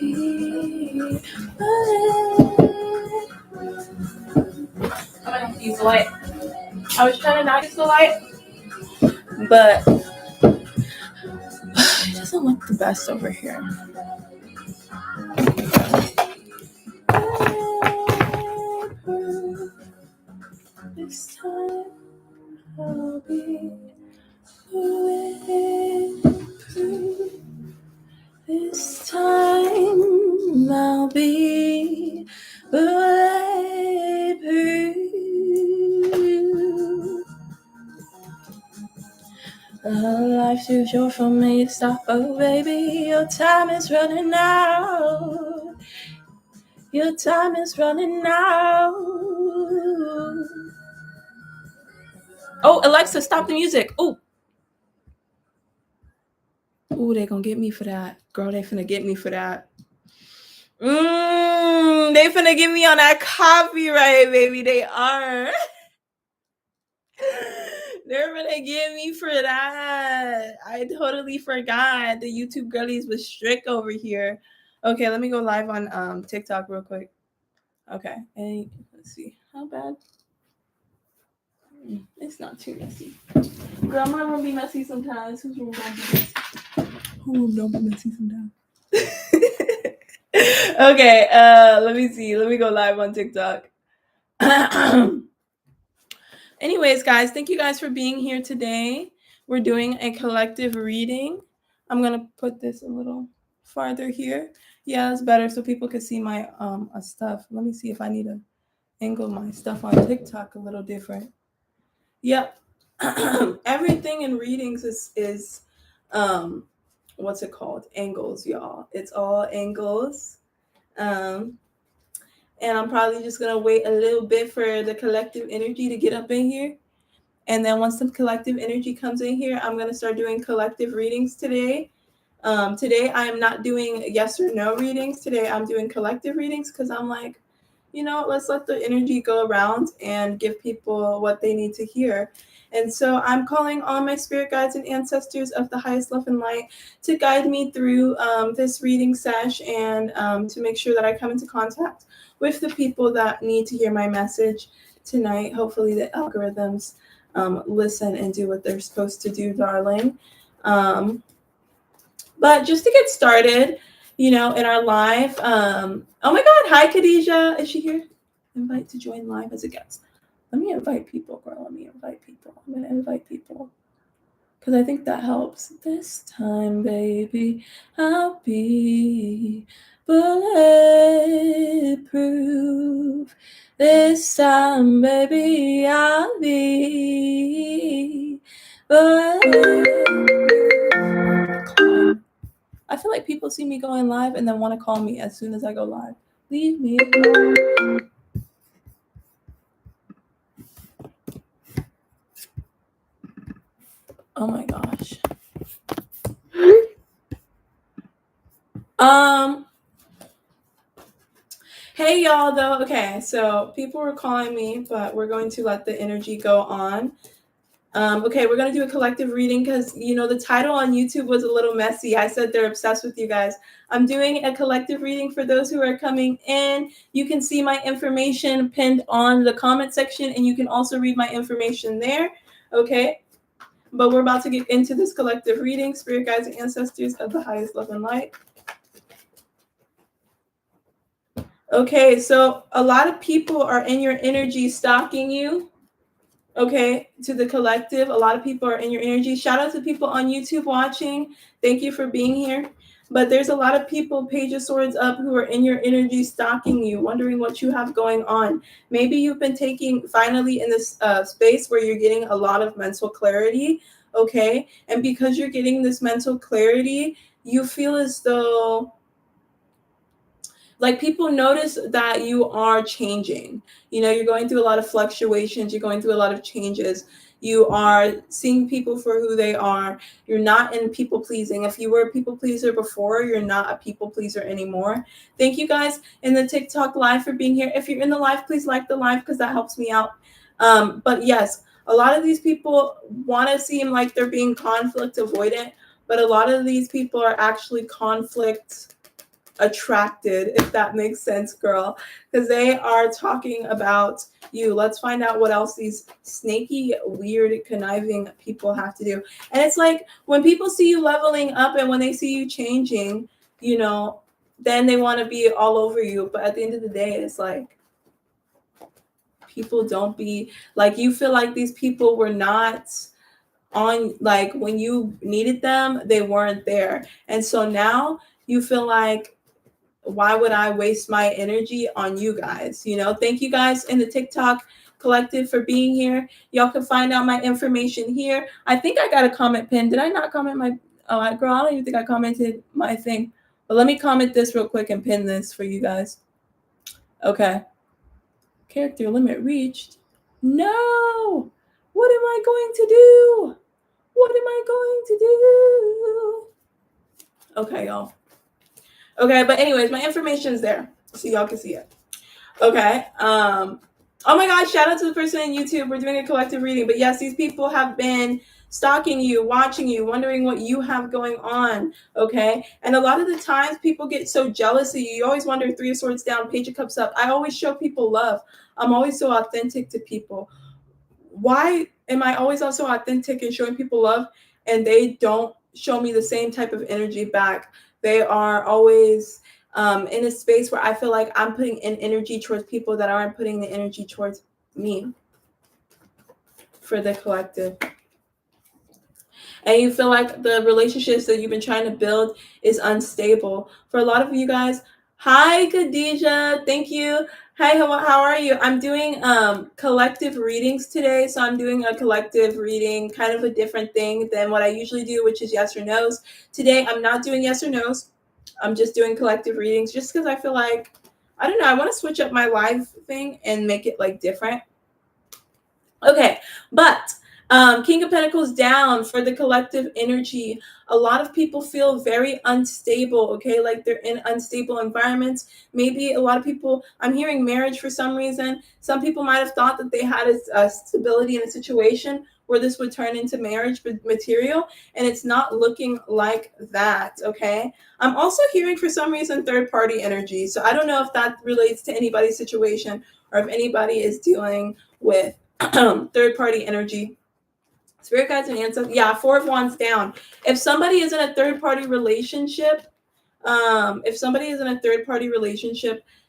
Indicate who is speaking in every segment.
Speaker 1: I'm gonna have to use the light. I was trying to not use the light, but it doesn't look the best over here. This time I'll be bulletproof. This time I'll be bulletproof. Life's too short for me to stop, oh baby, your time is running out. Your time is running out. Oh, Alexa, stop the music. Oh. Ooh, they gonna get me for that. Girl, they finna get me for that. They finna get me on that copyright, baby. They are. They're gonna get me for that. I totally forgot. The YouTube girlies was strict over here. Okay, let me go live on TikTok real quick. Okay, and let's see. How bad? It's not too messy. Girl, my room be messy sometimes. Whose room don't be messy? Who room don't be messy sometimes? Okay, let me see. Let me go live on TikTok. Anyways, guys, thank you guys for being here today. We're doing a collective reading. I'm gonna put this a little farther here. Yeah, it's better so people can see my stuff. Let me see if I need to angle my stuff on TikTok a little different. Yep. Everything in readings is what's it called? Angles, y'all. It's all angles. And I'm probably just gonna wait a little bit for the collective energy to get up in here. And then once the collective energy comes in here, I'm gonna start doing collective readings today. Today I am not doing yes or no readings. Today I'm doing collective readings because I'm like, let's let the energy go around and give people what they need to hear. And so I'm calling on my spirit guides and ancestors of the highest love and light to guide me through this reading sesh and to make sure that I come into contact with the people that need to hear my message tonight. Hopefully the algorithms listen and do what they're supposed to do, darling. But just to get started, in our live. Oh my God. Hi, Khadijah. Is she here? Invite to join live as a guest. Let me invite people, girl. Let me invite people. I'm going to invite people because I think that helps. This time, baby, I'll be bulletproof. This time, baby, I'll be bulletproof. I feel like people see me going live and then want to call me as soon as I go live. Leave me alone. Oh my gosh. Hey y'all though. Okay, so people were calling me, but we're going to let the energy go on. Okay, we're going to do a collective reading because, the title on YouTube was a little messy. I said they're obsessed with you guys. I'm doing a collective reading for those who are coming in. You can see my information pinned on the comment section, and you can also read my information there. Okay, but we're about to get into this collective reading. Spirit guides and ancestors of the highest love and light. Okay, so a lot of people are in your energy stalking you. Okay, to the collective, a lot of people are in your energy. Shout out to people on YouTube watching. Thank you for being here. But there's a lot of people, Page of Swords up, who are in your energy stalking you, wondering what you have going on. Maybe you've been finally in this space where you're getting a lot of mental clarity. Okay, and because you're getting this mental clarity, you feel as though like people notice that you are changing. You're going through a lot of fluctuations. You're going through a lot of changes. You are seeing people for who they are. You're not in people pleasing. If you were a people pleaser before, you're not a people pleaser anymore. Thank you guys in the TikTok live for being here. If you're in the live, please like the live because that helps me out. But yes, a lot of these people want to seem like they're being conflict avoidant, but a lot of these people are actually conflict attracted, if that makes sense, girl, because they are talking about you. Let's find out what else these snaky, weird, conniving people have to do. And it's like when people see you leveling up and when they see you changing, you know, then they want to be all over you. But at the end of the day, it's like people don't be like, you feel like these people were not on, like when you needed them, they weren't there. And so now you feel like, why would I waste my energy on you guys? You know, thank you guys in the TikTok collective for being here. Y'all can find out my information here. I think I got a comment pinned. Did I not comment my, oh, girl, I don't even think I commented my thing. But let me comment this real quick and pin this for you guys. Okay. Character limit reached. No! What am I going to do? What am I going to do? Okay, y'all. Okay, but anyways, my information's there, so y'all can see it. Okay. Oh my gosh, shout out to the person in YouTube. We're doing a collective reading. But yes, these people have been stalking you, watching you, wondering what you have going on. Okay. And a lot of the times people get so jealous of you. You always wonder, Three of Swords down, Page of Cups up. I always show people love. I'm always so authentic to people. Why am I always also authentic and showing people love and they don't show me the same type of energy back? They are always in a space where I feel like I'm putting in energy towards people that aren't putting the energy towards me for the collective. And you feel like the relationships that you've been trying to build is unstable. For a lot of you guys, hi, Khadijah. Thank you. Hi, how are you? I'm doing collective readings today. So I'm doing a collective reading, kind of a different thing than what I usually do, which is yes or no's. Today, I'm not doing yes or no's. I'm just doing collective readings just because I feel like, I don't know, I want to switch up my live thing and make it like different. Okay, but King of Pentacles down for the collective energy. A lot of people feel very unstable, okay? Like they're in unstable environments. Maybe a lot of people, I'm hearing marriage for some reason. Some people might have thought that they had a stability in a situation where this would turn into marriage material, and it's not looking like that, okay? I'm also hearing for some reason third-party energy. So I don't know if that relates to anybody's situation or if anybody is dealing with third-party energy. Spirit guides and ancestors. Yeah, Four of Wands down. If somebody is in a third-party relationship,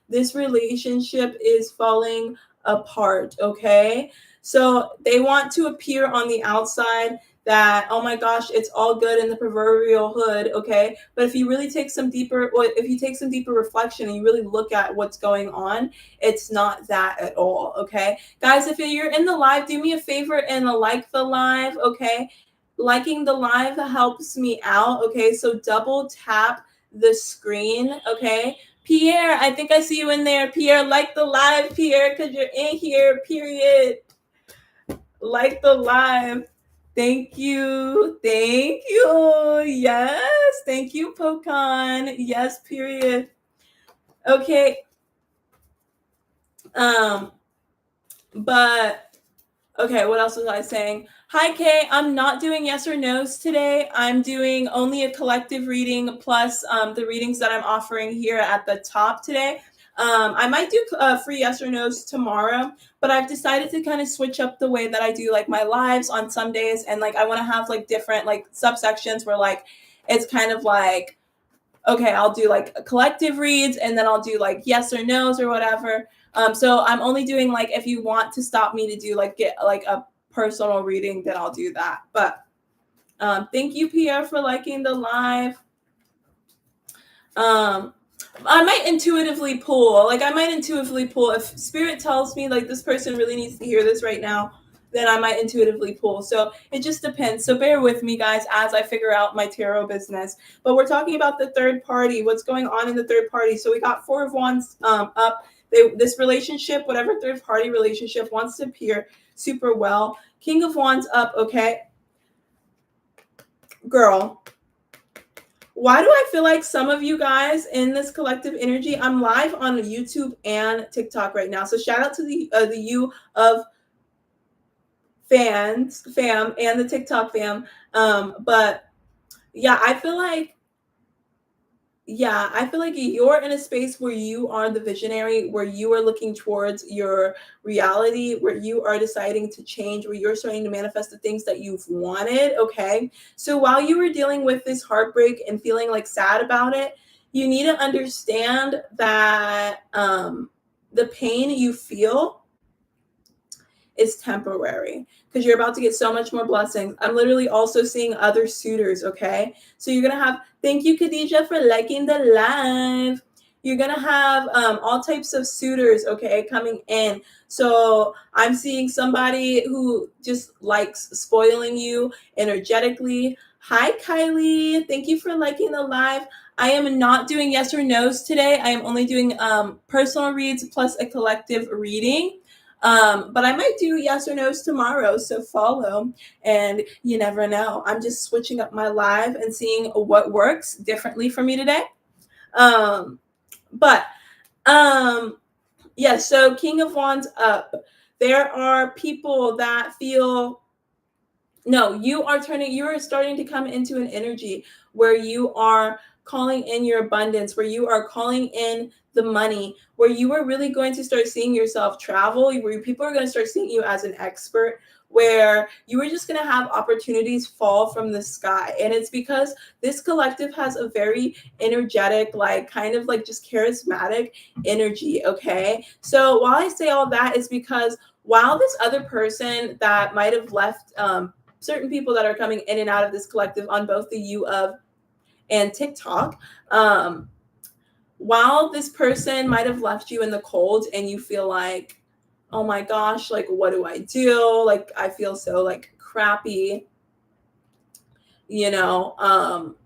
Speaker 1: this relationship is falling apart, okay? So they want to appear on the outside that, oh my gosh, it's all good in the proverbial hood, okay? But if you really take some deeper, reflection and you really look at what's going on, it's not that at all, okay? Guys, if you're in the live, do me a favor and like the live, okay? Liking the live helps me out, okay? So double tap the screen, okay? Pierre, I think I see you in there. Pierre, like the live, Pierre, because you're in here, period. Like the live. Thank you. Thank you. Yes. Thank you, Pocon. Yes, period. Okay. But okay, what else was I saying? Hi, Kay. I'm not doing yes or no's today. I'm doing only a collective reading plus the readings that I'm offering here at the top today. I might do free yes or no's tomorrow, but I've decided to kind of switch up the way that I do like my lives on some days, and like I want to have like different like subsections where like it's kind of like, okay, I'll do like a collective reads and then I'll do like yes or no's or whatever. So I'm only doing like, if you want to stop me to do like get like a personal reading, then I'll do that. But thank you, Pierre, for liking the live. I might intuitively pull. If spirit tells me like this person really needs to hear this right now, then I might intuitively pull. So it just depends. So bear with me, guys, as I figure out my tarot business. But we're talking about the third party, what's going on in the third party. So we got Four of Wands up. This relationship, whatever third party relationship, wants to appear super well. King of Wands up, okay? Girl, why do I feel like some of you guys in this collective energy, I'm live on YouTube and TikTok right now. So shout out to the you of fam and the TikTok fam. But yeah, I feel like Yeah, I feel like you're in a space where you are the visionary, where you are looking towards your reality, where you are deciding to change, where you're starting to manifest the things that you've wanted. Okay. So while you were dealing with this heartbreak and feeling like sad about it, you need to understand that the pain you feel is temporary because you're about to get so much more blessings. I'm literally also seeing other suitors, okay? So you're gonna have, thank you, Khadija, for liking the live. You're gonna have all types of suitors, okay, coming in. So I'm seeing somebody who just likes spoiling you energetically. Hi, Kylie. Thank you for liking the live. I am not doing yes or no's today. I am only doing personal reads plus a collective reading. But I might do yes or no's tomorrow, so follow. And you never know. I'm just switching up my live and seeing what works differently for me today. Um, but yeah, so King of Wands up. There are people that feel no, you are starting to come into an energy where you are calling in your abundance, where you are calling in the money, where you are really going to start seeing yourself travel, where people are going to start seeing you as an expert, where you are just going to have opportunities fall from the sky. And it's because this collective has a very energetic, like kind of like just charismatic energy. Okay. So while I say all that is because while this other person that might have left, certain people that are coming in and out of this collective on both the U of and TikTok. While this person might have left you in the cold and you feel like, oh my gosh, like, what do I do? Like, I feel so like crappy, you know,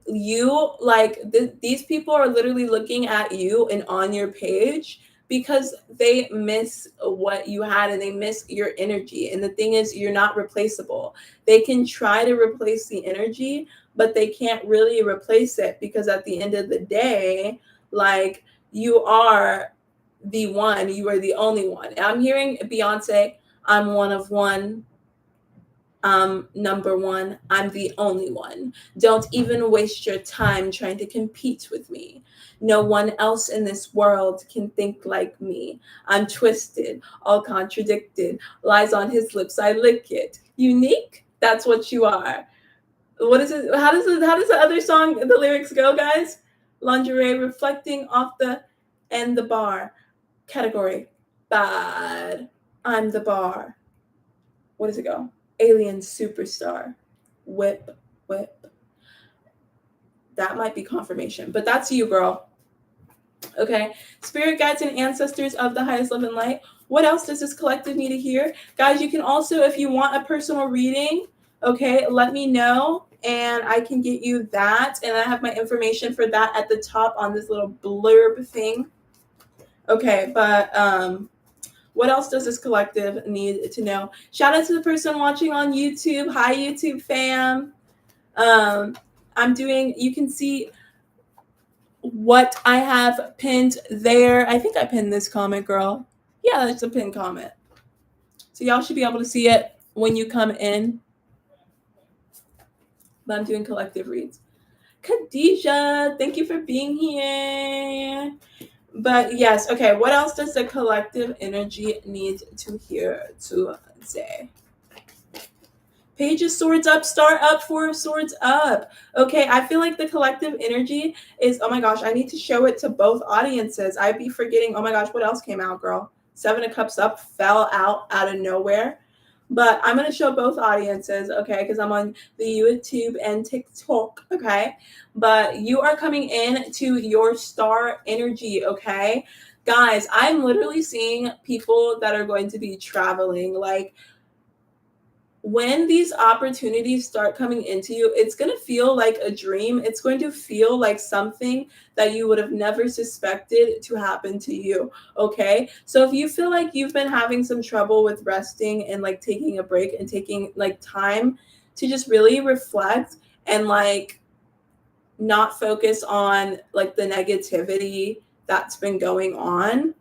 Speaker 1: you like these people are literally looking at you and on your page because they miss what you had and they miss your energy. And the thing is, you're not replaceable. They can try to replace the energy, but they can't really replace it because at the end of the day, like, you are the one, you are the only one. And I'm hearing Beyonce, I'm one of one. I'm number one. I'm the only one. Don't even waste your time trying to compete with me. No one else in this world can think like me. I'm twisted, all contradicted. Lies on his lips, I lick it. Unique? That's what you are. What is it? How does the other song, the lyrics go, guys? Lingerie reflecting off the and the bar. Category bad. I'm the bar. What does it go? Alien superstar. Whip, whip. That might be confirmation, but that's you, girl. Okay. Spirit guides and ancestors of the highest love and light. What else does this collective need to hear? Guys, you can also, if you want a personal reading, okay, let me know and I can get you that. And I have my information for that at the top on this little blurb thing. Okay, but what else does this collective need to know? Shout out to the person watching on YouTube. Hi, YouTube fam. You can see what I have pinned there. I think I pinned this comment, girl. Yeah, that's a pinned comment. So y'all should be able to see it when you come in. But I'm doing collective reads. Khadija, thank you for being here. But yes, okay, what else does the collective energy need to hear today? Page of Swords up, star up, Four of Swords up. Okay, I feel like the collective energy is, oh my gosh, I need to show it to both audiences. I'd be forgetting, oh my gosh, what else came out, girl? Seven of Cups up fell out of nowhere. But I'm going to show both audiences, okay, because I'm on the YouTube and TikTok, okay? But you are coming in to your star energy, okay? Guys, I'm literally seeing people that are going to be traveling, like, when these opportunities start coming into you, it's going to feel like a dream. It's going to feel like something that you would have never suspected to happen to you. Okay. So if you feel like you've been having some trouble with resting and like taking a break and taking like time to just really reflect and like not focus on like the negativity that's been going on,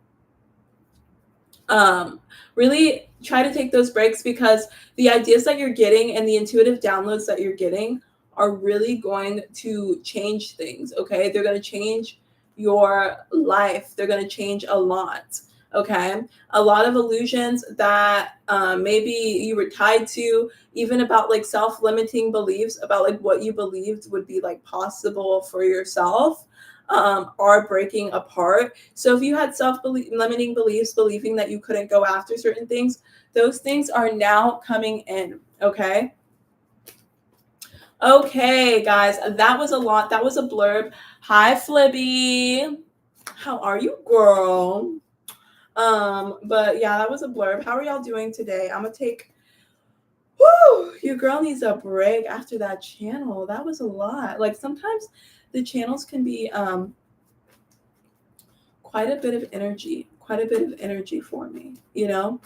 Speaker 1: really try to take those breaks because the ideas that you're getting and the intuitive downloads that you're getting are really going to change things, okay? They're going to change your life. They're going to change a lot, okay? A lot of illusions that maybe you were tied to, even about like self-limiting beliefs about like what you believed would be like possible for yourself, are breaking apart. So if you had self-limiting beliefs, believing that you couldn't go after certain things, those things are now coming in, okay? Okay, guys, that was a lot. That was a blurb. Hi, Flibby. How are you, girl? But yeah, that was a blurb. How are y'all doing today? I'm gonna take. Whoo! Your girl needs a break after that channel. That was a lot. Like sometimes the channels can be quite a bit of energy for me, you know.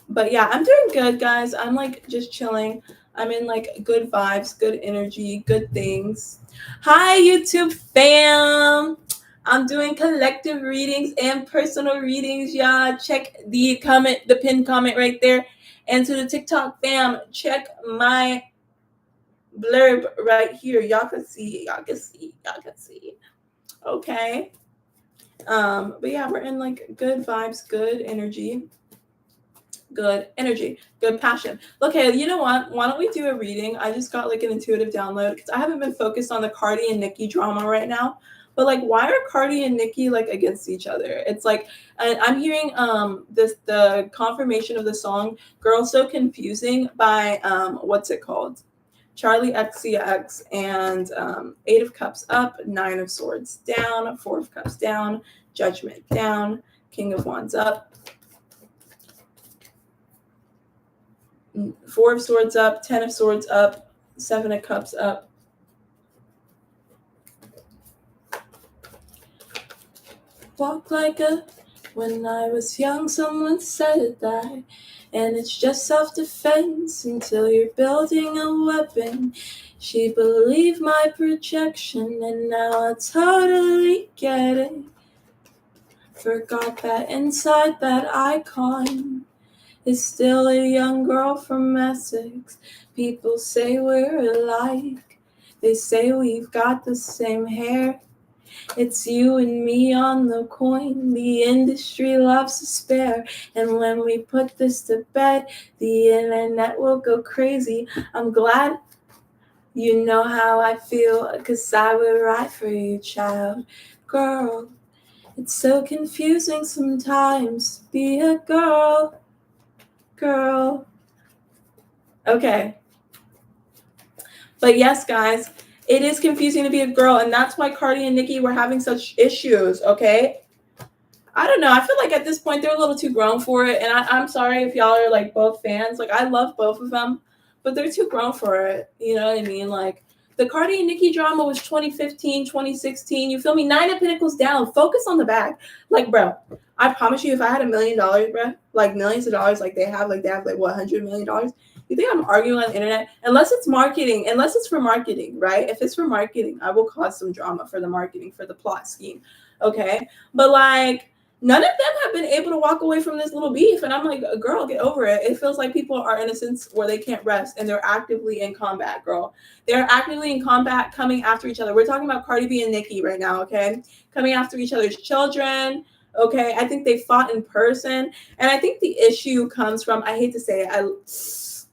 Speaker 1: But yeah, I'm doing good, guys. I'm like just chilling. I'm in like good vibes, good energy, good things. Hi, YouTube fam. I'm doing collective readings and personal readings, y'all. Check the comment, the pinned comment right there. And to the TikTok fam, check my blurb right here. Y'all can see, y'all can see, y'all can see. Okay. But yeah, we're in like good vibes, good energy. Good energy, good passion. Okay, you know what? Why don't we do a reading? I just got like an intuitive download because I haven't been focused on the Cardi and Nicki drama right now. But like, why are Cardi and Nicki like against each other? It's like, and I'm hearing the confirmation of the song "Girl So Confusing" by what's it called? Charlie XCX, and Eight of Cups up, Nine of Swords down, Four of Cups down, Judgment down, King of Wands up, Four of Swords up, Ten of Swords up, Seven of Cups up. Walk like a... When I was young, someone said that, and it's just self-defense until you're building a weapon. She believed my projection, and now I totally get it. Forgot that inside that icon is still a young girl from Essex. People say we're alike. They say we've got the same hair. It's you and me on the coin. The industry loves to spare. And when we put this to bed, the internet will go crazy. I'm glad you know how I feel, 'cause I would write for you, child. Girl, it's so confusing sometimes. Be a girl. Girl. Okay. But yes, guys, it is confusing to be a girl, and that's why Cardi and Nicki were having such issues, okay? I don't know. I feel like at this point they're a little too grown for it, and I'm sorry if y'all are like both fans. Like, I love both of them, but they're too grown for it. You know what I mean? Like, the Cardi and Nicki drama was 2015, 2016. You feel me? Nine of Pentacles down. Focus on the bag. Like, bro, I promise you, if I had $1 million, bro, like millions of dollars, like they have like what, $100 million? You think I'm arguing on the internet? Unless it's marketing, unless it's for marketing, right? If it's for marketing, I will cause some drama for the marketing, for the plot scheme. Okay. But like, none of them have been able to walk away from this little beef. And I'm like, girl, get over it. It feels like people are in a sense where they can't rest, and they're actively in combat, girl. They're actively in combat, coming after each other. We're talking about Cardi B and Nicki right now, okay? Coming after each other's children. Okay, I think they fought in person. And I think the issue comes from, I hate to say it,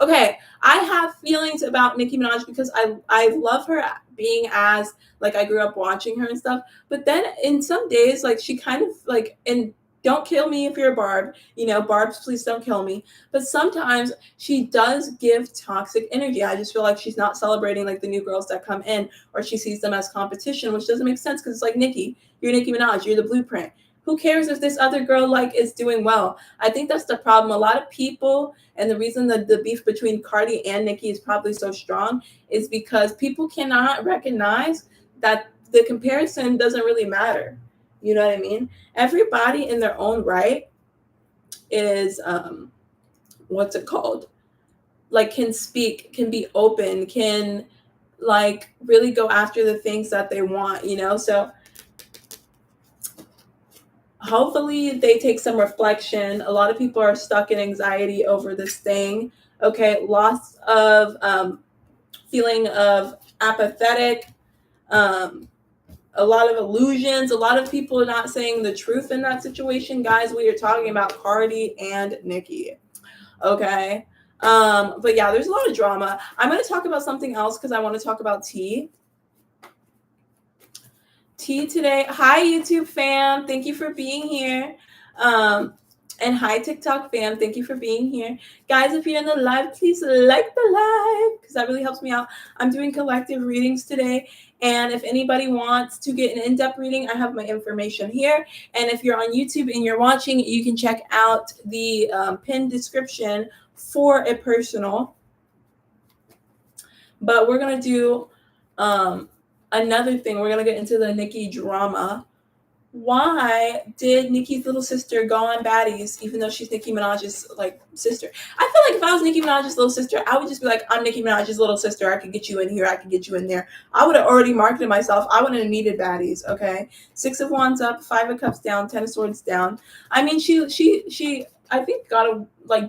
Speaker 1: I have feelings about Nicki Minaj because I love her being as, like, I grew up watching her and stuff. But then in some days, like, she kind of like, and don't kill me if you're Barb, you know, Barb's, please don't kill me. But sometimes she does give toxic energy. I just feel like she's not celebrating like the new girls that come in, or she sees them as competition, which doesn't make sense because it's like, Nicki, you're Nicki Minaj, you're the blueprint. Who cares if this other girl like is doing well? I think that's the problem. A lot of people, and the reason that the beef between Cardi and Nicki is probably so strong is because people cannot recognize that the comparison doesn't really matter. You know what I mean? Everybody in their own right is what's it called? Like, can speak, can be open, can like really go after the things that they want, you know? So hopefully they take some reflection. A lot of people are stuck in anxiety over this thing. Okay, loss of feeling of apathetic, a lot of illusions, a lot of people not saying the truth in that situation. Guys, we are talking about Cardi and Nicki. Okay. But yeah, there's a lot of drama. I'm going to talk about something else because I want to talk about tea. Tea today. Hi, YouTube fam. Thank you for being here. And hi, TikTok fam. Thank you for being here. Guys, if you're in the live, please like the live because that really helps me out. I'm doing collective readings today. And if anybody wants to get an in-depth reading, I have my information here. And if you're on YouTube and you're watching, you can check out the pinned description for a personal. But we're going to do another thing. We're going to get into the Nicki drama. Why did Nicki's little sister go on baddies even though she's Nicki Minaj's like sister? I feel like if I was Nicki Minaj's little sister, I would just be like, I'm Nicki Minaj's little sister. I could get you in here. I could get you in there. I would have already marketed myself. I wouldn't have needed baddies. Okay. 6 of Wands up, 5 of Cups down, 10 of Swords down. I mean, she I think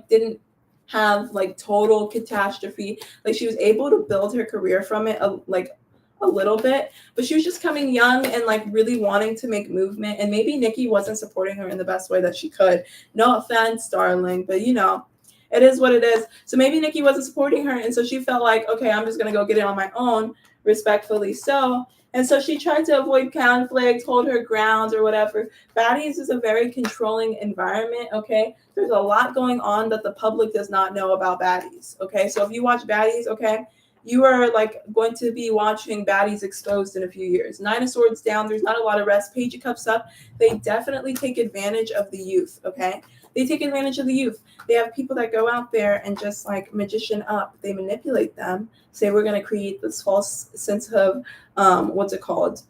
Speaker 1: didn't have like total catastrophe. Like she was able to build her career from it a little bit, but she was just coming young and like really wanting to make movement, and maybe Nicki wasn't supporting her in the best way that she could. No offense, darling, but you know, it is what it is. So maybe Nicki wasn't supporting her, and so she felt like, okay, I'm just gonna go get it on my own, respectfully so. And so she tried to avoid conflict, hold her grounds or whatever. Baddies is a very controlling environment, okay? There's a lot going on that the public does not know about baddies, okay? So if you watch baddies, okay, you are like going to be watching baddies exposed in a few years. 9 of Swords down. There's not a lot of rest. Page of Cups up. They definitely take advantage of the youth, okay? They take advantage of the youth. They have people that go out there and just like magician up. They manipulate them. Say we're going to create this false sense of, what's it called?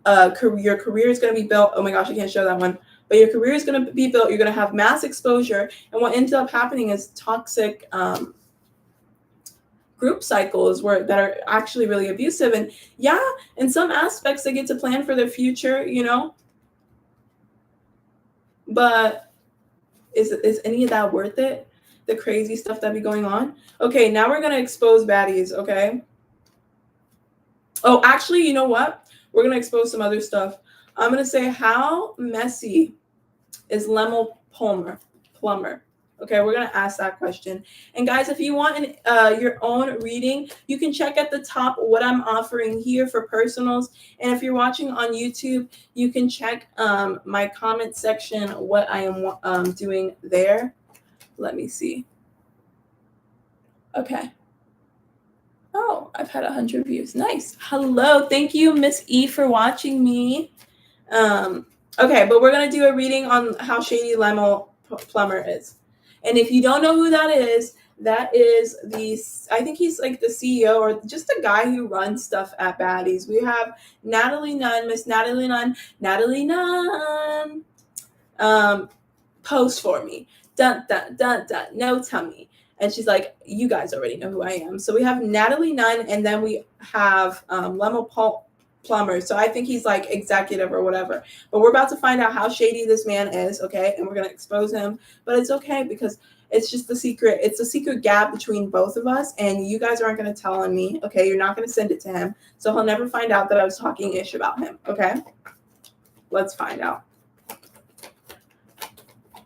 Speaker 1: Your career is going to be built. Oh my gosh, I can't show that one. But your career is going to be built. You're going to have mass exposure. And what ends up happening is toxic, group cycles that are actually really abusive. And yeah, in some aspects they get to plan for their future, you know, but is any of that worth it? The crazy stuff that be going on. Okay, now we're gonna expose baddies. Okay, oh actually, you know what, we're gonna expose some other stuff. I'm gonna say, how messy is Lemel Plummer? Okay, we're going to ask that question. And guys, if you want your own reading, you can check at the top what I'm offering here for personals. And if you're watching on YouTube, you can check my comment section, what I am doing there. Let me see. Okay. Oh, I've had 100 views. Nice. Hello. Thank you, Miss E, for watching me. Okay, but we're going to do a reading on how shady Lemel Plummer is. And if you don't know who that is I think he's like the CEO or just a guy who runs stuff at Baddies. We have Natalie Nunn, Miss Natalie Nunn. Natalie Nunn, post for me. Dun, dun, dun, dun, no tummy. And she's like, you guys already know who I am. So we have Natalie Nunn, and then we have Lemel Plummer. So I think he's like executive or whatever. But we're about to find out how shady this man is, okay? And we're going to expose him. But it's okay because it's just the secret. It's a secret gap between both of us. And you guys aren't going to tell on me, okay? You're not going to send it to him. So he'll never find out that I was talking ish about him, okay? Let's find out.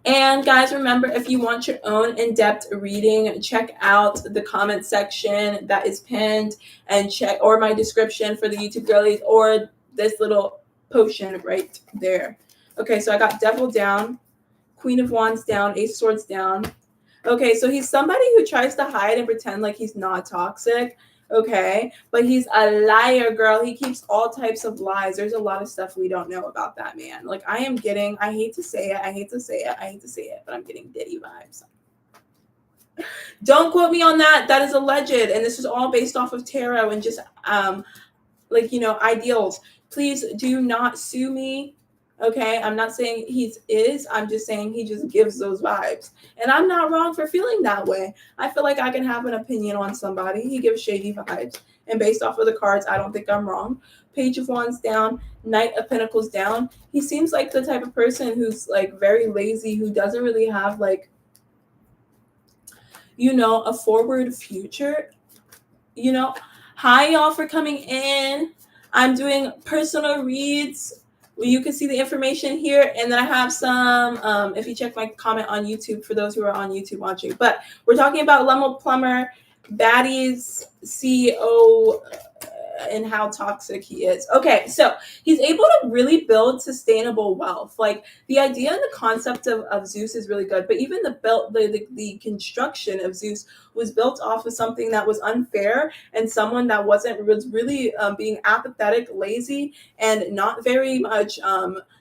Speaker 1: And guys, remember, if you want your own in-depth reading, check out the comment section that is pinned, and check or my description for the YouTube girlies, or this little potion right there. Okay, so I got Devil down, Queen of Wands down, Ace of Swords down. Okay, so he's somebody who tries to hide and pretend like he's not toxic. Okay, but he's a liar, girl. He keeps all types of lies. There's a lot of stuff we don't know about that man. Like, I hate to say it, but I'm getting Diddy vibes. Don't quote me on that. That is alleged, and this is all based off of tarot and just ideals. Please do not sue me. Okay, I'm not saying I'm just saying he just gives those vibes. And I'm not wrong for feeling that way. I feel like I can have an opinion on somebody. He gives shady vibes. And based off of the cards, I don't think I'm wrong. Page of Wands down, Knight of Pentacles down. He seems like the type of person who's like very lazy, who doesn't really have like, a forward future. you know, hi y'all for coming in. I'm doing personal reads. You can see the information here, and then I have some, if you check my comment on YouTube, for those who are on YouTube watching. But we're talking about Lemel Plummer, Baddies CEO, and how toxic he is. Okay, so he's able to really build sustainable wealth. Like, the idea and the concept of Zeus is really good, but even the construction of Zeus was built off of something that was unfair, and someone that was really being apathetic, lazy, and not very much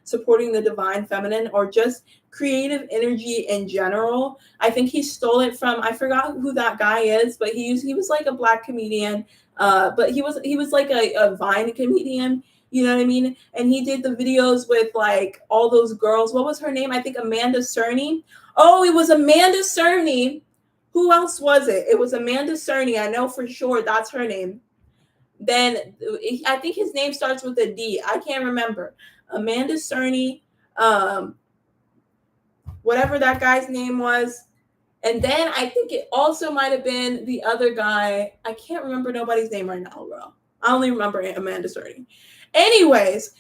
Speaker 1: supporting the divine feminine, or just creative energy in general. I think he stole it from, I forgot who that guy is, but he was like a black comedian, but he was like a Vine comedian, you know what I mean? And he did the videos with like all those girls. What was her name? I think Amanda Cerny. Oh, it was Amanda Cerny. Who else was it? It was Amanda Cerny. I know for sure that's her name. Then I think his name starts with a D. I can't remember. Amanda Cerny, whatever that guy's name was. And then I think it also might have been the other guy. I can't remember nobody's name right now, bro. I only remember Amanda Cerny. Anyways,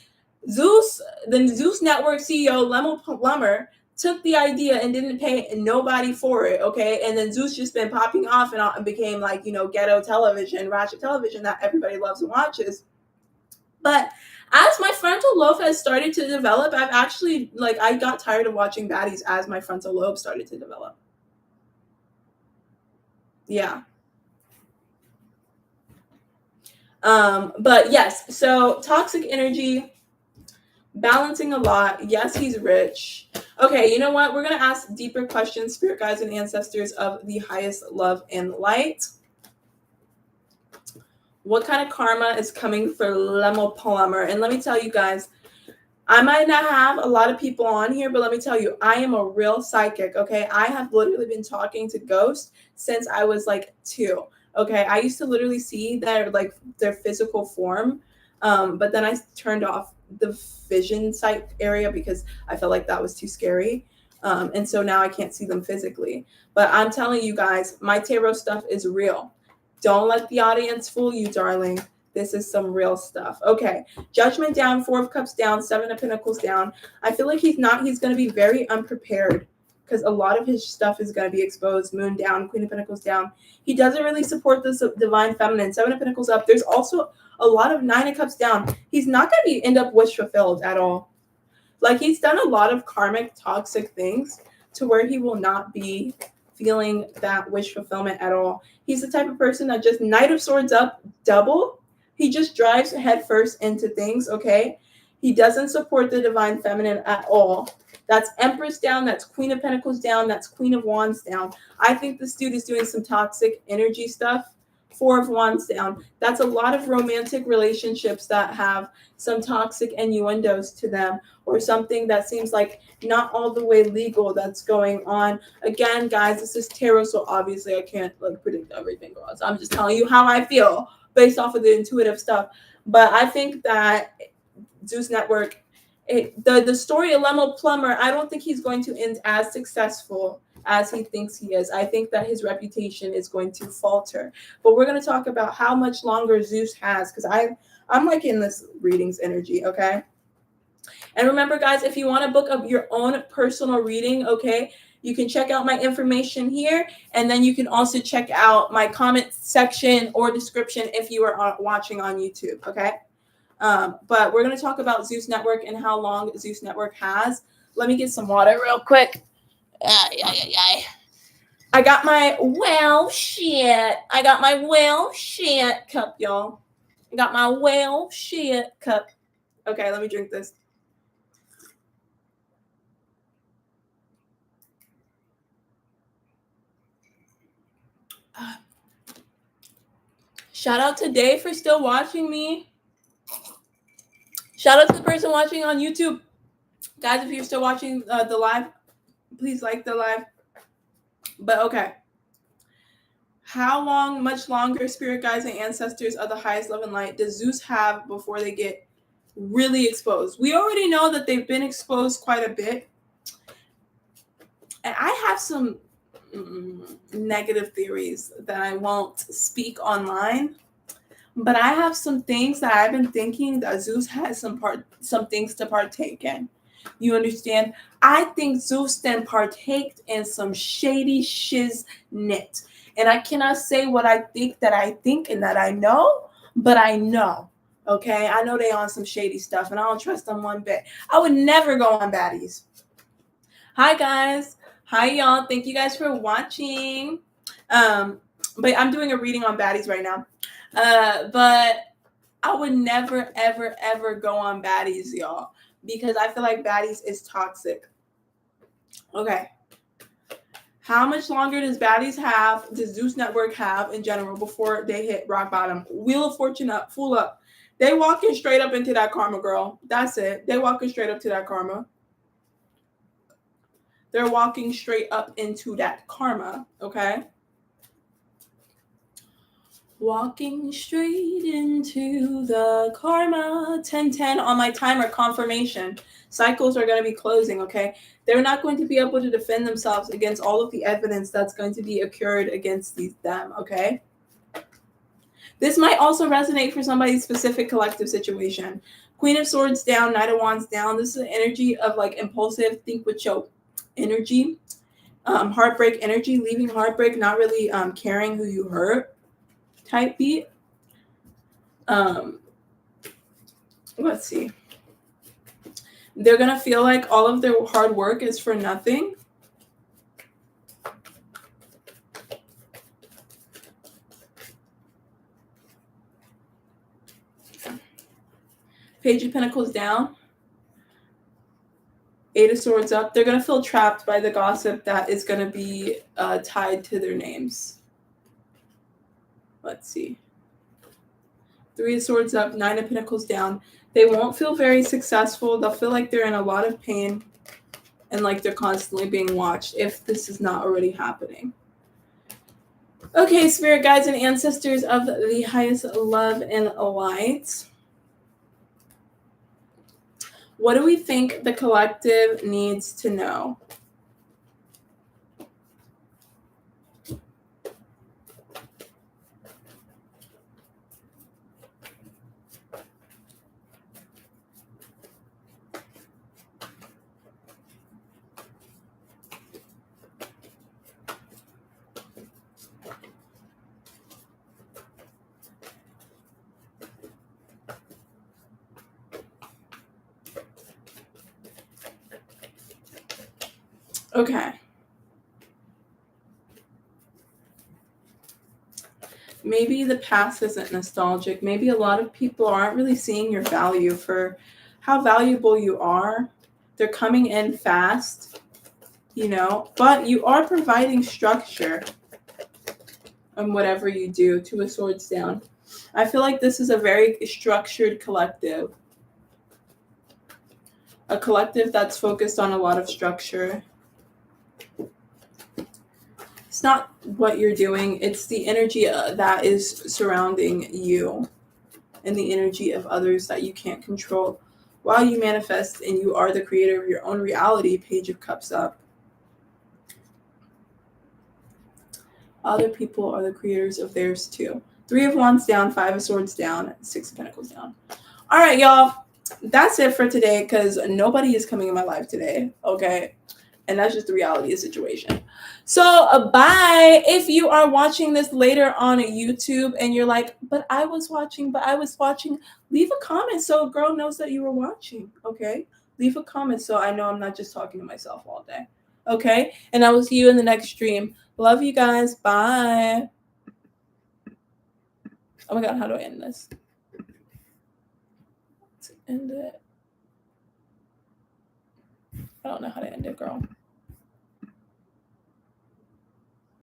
Speaker 1: the Zeus Network CEO, Lemel Plummer, took the idea and didn't pay nobody for it, okay? And then Zeus just been popping off and became like, ghetto television, ratchet television that everybody loves and watches. But as my frontal lobe has started to develop, I've actually, I got tired of watching baddies as my frontal lobe started to develop. Yeah. But yes, so toxic energy, balancing a lot. Yes, he's rich. Okay, you know what? We're going to ask deeper questions, spirit guides and ancestors of the highest love and light. What kind of karma is coming for Lemel Plummer? And let me tell you guys, I might not have a lot of people on here, but let me tell you, I am a real psychic, okay? I have literally been talking to ghosts since I was like 2, okay? I used to literally see their physical form, but then I turned off the vision sight area because I felt like that was too scary. And so now I can't see them physically. But I'm telling you guys, my tarot stuff is real. Don't let the audience fool you, darling. This is some real stuff. Okay, Judgment down, 4 of Cups down, 7 of Pentacles down. I feel like he's going to be very unprepared because a lot of his stuff is going to be exposed. Moon down, Queen of Pentacles down. He doesn't really support this divine feminine. 7 of Pentacles up. There's also a lot of 9 of Cups down. He's not going to end up wish fulfilled at all. Like, he's done a lot of karmic, toxic things to where he will not be feeling that wish fulfillment at all. He's the type of person that just Knight of Swords up, double. He just drives headfirst into things, okay? He doesn't support the divine feminine at all. That's Empress down. That's Queen of Pentacles down. That's Queen of Wands down. I think this dude is doing some toxic energy stuff. 4 of Wands down. That's a lot of romantic relationships that have some toxic innuendos to them, or something that seems like not all the way legal that's going on. Again, guys, this is tarot, so obviously I can't predict everything, girls. I'm just telling you how I feel based off of the intuitive stuff. But I think that Zeus Network, the story of Lemel Plummer, I don't think he's going to end as successful as he thinks he is. I think that his reputation is going to falter. But we're going to talk about how much longer Zeus has, because I'm like in this readings energy, okay? And remember, guys, if you want to book up your own personal reading, okay, you can check out my information here, and then you can also check out my comment section or description if you are watching on YouTube, okay? But we're going to talk about Zeus Network and how long Zeus Network has. Let me get some water real quick. I got my shit cup, y'all. I got my shit cup. Okay, let me drink this. Shout out to Dave for still watching me. Shout out to the person watching on YouTube. Guys, if you're still watching the live, please like the live. But okay. How long, much longer, spirit guides and ancestors of the highest love and light does Zeus have before they get really exposed? We already know that they've been exposed quite a bit. And I have some negative theories that I won't speak online. But I have some things that I've been thinking that Zeus has some things to partake in. You understand? I think Zeus then partaked in some shady shiznit. And I cannot say what I think and that I know, but I know. Okay? I know they on some shady stuff and I don't trust them one bit. I would never go on baddies. Hi guys. Hi y'all. Thank you guys for watching. But I'm doing a reading on baddies right now. But I would never, ever, ever go on baddies, y'all, because I feel like baddies is toxic. Okay. How much longer does baddies have, does Zeus Network have in general before they hit rock bottom? Wheel of Fortune up, full up. They walking straight up into that karma, girl. That's it. They walking straight up to that karma. They're walking straight up into that karma, okay? Walking straight into the karma. 10-10 on my timer confirmation. Cycles are going to be closing, okay? They're not going to be able to defend themselves against all of the evidence that's going to be occurred against them, okay? This might also resonate for somebody's specific collective situation. Queen of Swords down, Knight of Wands down. This is an energy of like impulsive, think with your energy. Heartbreak energy, leaving heartbreak, not really caring who you hurt type beat. Let's see. They're going to feel like all of their hard work is for nothing. Page of Pentacles down. Eight of Swords up. They're going to feel trapped by the gossip that is going to be tied to their names. Let's see. Three of Swords up. Nine of Pentacles down. They won't feel very successful. They'll feel like they're in a lot of pain and like they're constantly being watched if this is not already happening. Okay, spirit guides and ancestors of the highest love and light. What do we think the collective needs to know? Okay. Maybe the past isn't nostalgic. Maybe a lot of people aren't really seeing your value for how valuable you are. They're coming in fast, you know, but you are providing structure on whatever you do. Two of Swords down. I feel like this is a very structured collective. A collective that's focused on a lot of structure. It's not what you're doing. It's the energy that is surrounding you and the energy of others that you can't control while you manifest and you are the creator of your own reality. Page of Cups up. Other people are the creators of theirs too. Three of Wands down, Five of Swords down, Six of Pentacles down. All right, y'all. That's it for today because nobody is coming in my life today, okay? And that's just the reality of the situation. So bye. If you are watching this later on YouTube and you're like, but I was watching, leave a comment so a girl knows that you were watching, okay? Leave a comment so I know I'm not just talking to myself all day, okay? And I will see you in the next stream. Love you guys. Bye. Oh my God, how do I end this? Let's end it. I don't know how to end it, girl.